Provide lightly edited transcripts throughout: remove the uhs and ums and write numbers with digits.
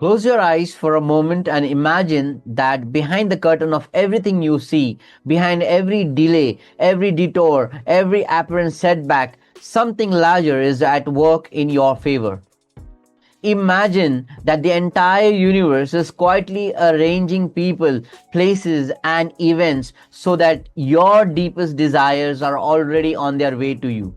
Close your eyes for a moment and imagine that behind the curtain of everything you see, behind every delay, every detour, every apparent setback, something larger is at work in your favor. Imagine that the entire universe is quietly arranging people, places, and events so that your deepest desires are already on their way to you.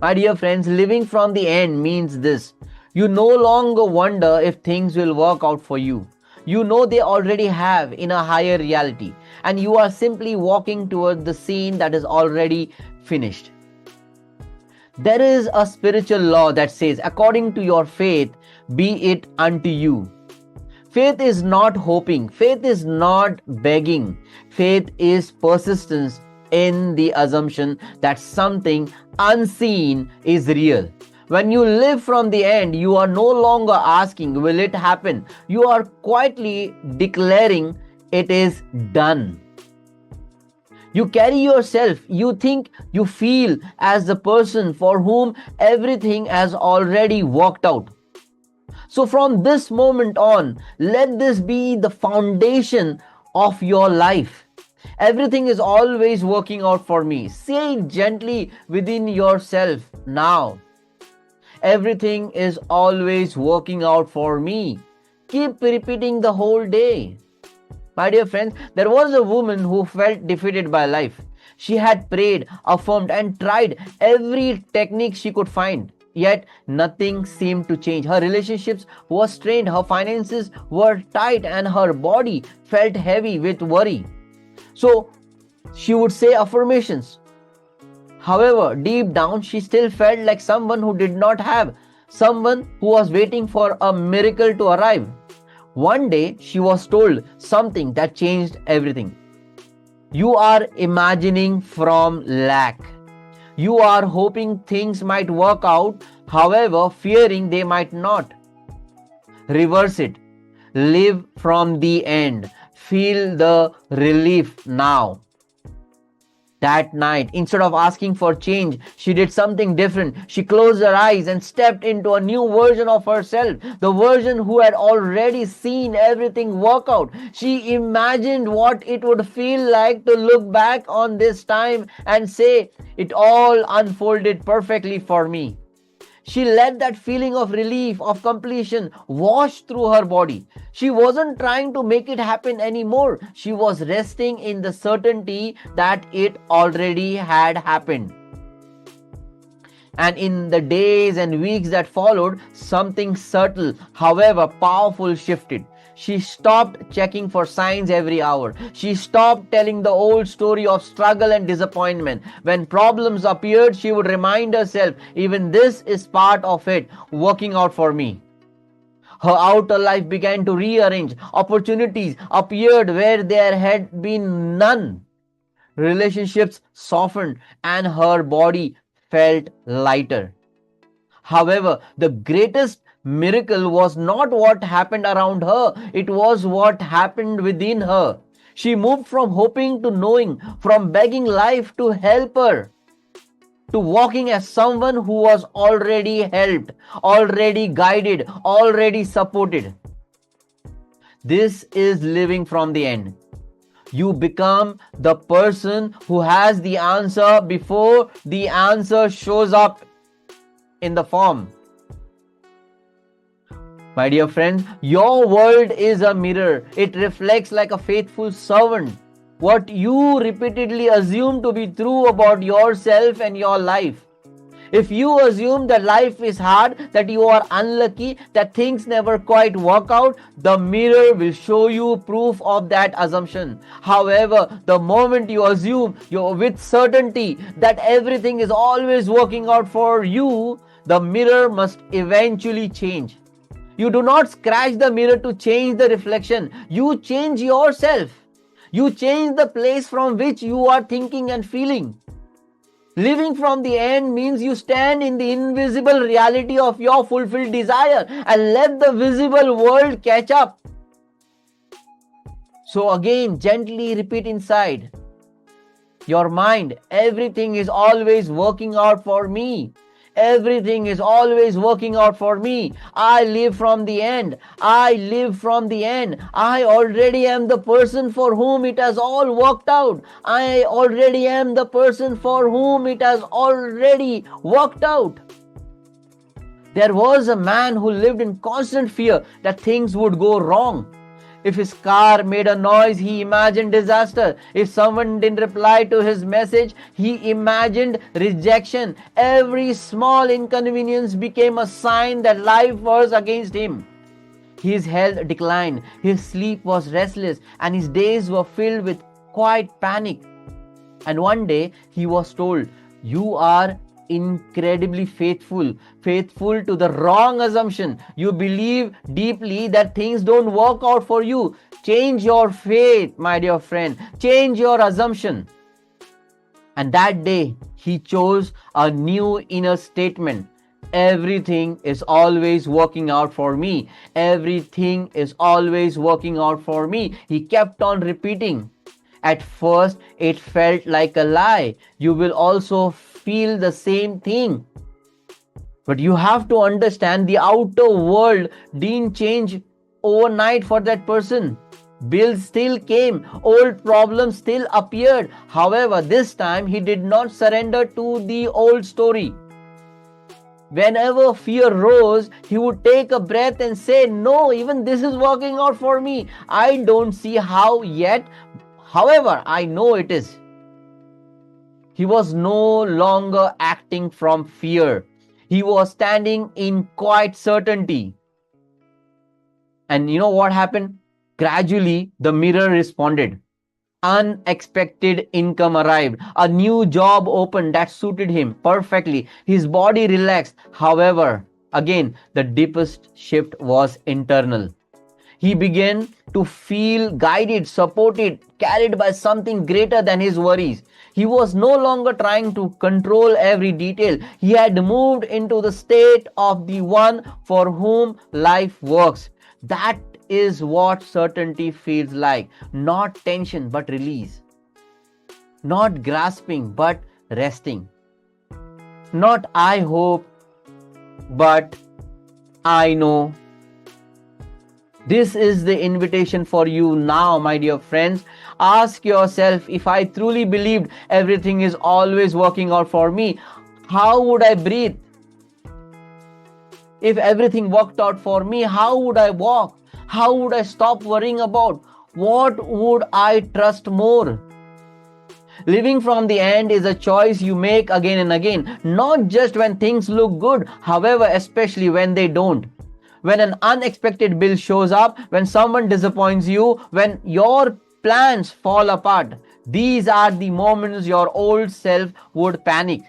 My dear friends, living from the end means this. You no longer wonder if things will work out for you. You know they already have in a higher reality, and you are simply walking toward the scene that is already finished. There is a spiritual law that says, according to your faith, be it unto you. Faith is not hoping, faith is not begging, faith is persistence in the assumption that something unseen is real. When you live from the end, you are no longer asking, will it happen? You are quietly declaring, it is done. You carry yourself, you think, you feel as the person for whom everything has already worked out. So from this moment on, let this be the foundation of your life. Everything is always working out for me. Say it gently within yourself now. Everything is always working out for me. Keep repeating the whole day. My dear friends, there was a woman who felt defeated by life. She had prayed, affirmed, and tried every technique she could find. Yet nothing seemed to change. Her relationships were strained, her finances were tight, and her body felt heavy with worry. So she would say affirmations. However, deep down, she still felt like someone who did not have, someone who was waiting for a miracle to arrive. One day, she was told something that changed everything. You are imagining from lack. You are hoping things might work out, however, fearing they might not. Reverse it. Live from the end. Feel the relief now. That night, instead of asking for change, she did something different. She closed her eyes and stepped into a new version of herself, the version who had already seen everything work out. She imagined what it would feel like to look back on this time and say, it all unfolded perfectly for me. She let that feeling of relief, of completion, wash through her body. She wasn't trying to make it happen anymore. She was resting in the certainty that it already had happened. And in the days and weeks that followed, something subtle, however powerful, shifted. She stopped checking for signs every hour. She stopped telling the old story of struggle and disappointment. When problems appeared, she would remind herself, even this is part of it, working out for me. Her outer life began to rearrange. Opportunities appeared where there had been none. Relationships softened and her body felt lighter. However, the greatest miracle was not what happened around her, it was what happened within her. She moved from hoping to knowing, from begging life to help her, to walking as someone who was already helped, already guided, already supported. This is living from the end. You become the person who has the answer before the answer shows up in the form. My dear friends, your world is a mirror. It reflects like a faithful servant what you repeatedly assume to be true about yourself and your life. If you assume that life is hard, that you are unlucky, that things never quite work out, the mirror will show you proof of that assumption. However, the moment you assume with certainty that everything is always working out for you, the mirror must eventually change. You do not scratch the mirror to change the reflection. You change yourself. You change the place from which you are thinking and feeling. Living from the end means you stand in the invisible reality of your fulfilled desire and let the visible world catch up. So again, gently repeat inside your mind, everything is always working out for me. Everything is always working out for me. I live from the end. I live from the end. I already am the person for whom it has all worked out. I already am the person for whom it has already worked out. There was a man who lived in constant fear that things would go wrong. If his car made a noise, he imagined disaster. If someone didn't reply to his message, he imagined rejection. Every small inconvenience became a sign that life was against him. His health declined, his sleep was restless, and his days were filled with quiet panic. And one day he was told, "You are incredibly faithful to the wrong assumption. You believe deeply that things don't work out for you. Change your faith, my dear friend. Change your assumption." And that day he chose a new inner statement. Everything is always working out for me. Everything is always working out for me. He kept on repeating. At first, it felt like a lie. You will also feel the same thing. But you have to understand the outer world didn't change overnight for that person. Bills still came, old problems still appeared. However, this time he did not surrender to the old story. Whenever fear rose, he would take a breath and say, "No, even this is working out for me. I don't see how yet. However, I know it is." He was no longer acting from fear. He was standing in quiet certainty. And you know what happened? Gradually, the mirror responded. Unexpected income arrived. A new job opened that suited him perfectly. His body relaxed. However, again, the deepest shift was internal. He began to feel guided, supported, carried by something greater than his worries. He was no longer trying to control every detail. He had moved into the state of the one for whom life works. That is what certainty feels like. Not tension, but release. Not grasping, but resting. Not "I hope," but "I know." This is the invitation for you now, my dear friends. Ask yourself, if I truly believed everything is always working out for me, how would I breathe? If everything worked out for me, how would I walk? How would I stop worrying about? What would I trust more? Living from the end is a choice you make again and again, not just when things look good, however, especially when they don't. When an unexpected bill shows up, when someone disappoints you, when your plans fall apart, these are the moments your old self would panic.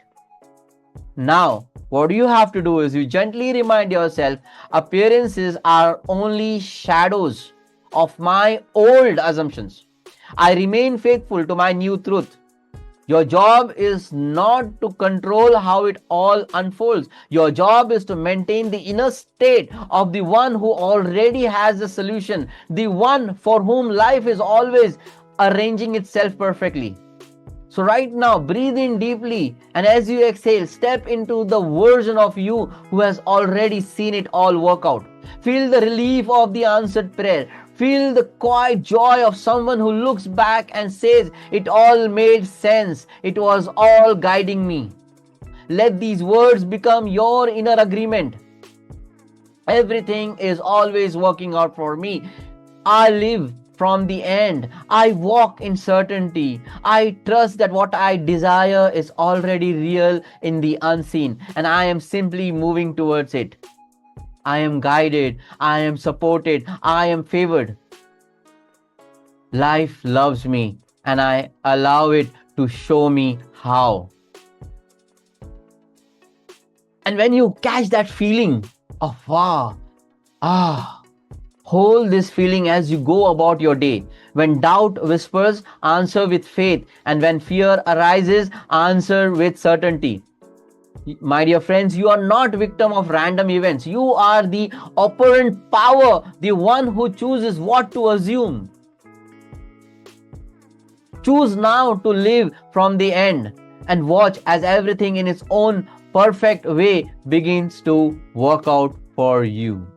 Now, what you have to do is you gently remind yourself, appearances are only shadows of my old assumptions. I remain faithful to my new truth. Your job is not to control how it all unfolds. Your job is to maintain the inner state of the one who already has the solution, the one for whom life is always arranging itself perfectly. So right now, breathe in deeply, and as you exhale, step into the version of you who has already seen it all work out. Feel the relief of the answered prayer. Feel the quiet joy of someone who looks back and says, "It all made sense. It was all guiding me." Let these words become your inner agreement. Everything is always working out for me. I live from the end. I walk in certainty. I trust that what I desire is already real in the unseen, and I am simply moving towards it. I am guided. I am supported. I am favored. Life loves me, and I allow it to show me how. And when you catch that feeling of wow, hold this feeling as you go about your day. When doubt whispers, answer with faith. And when fear arises, answer with certainty. My dear friends, you are not victim of random events. You are the operant power, the one who chooses what to assume. Choose now to live from the end and watch as everything in its own perfect way begins to work out for you.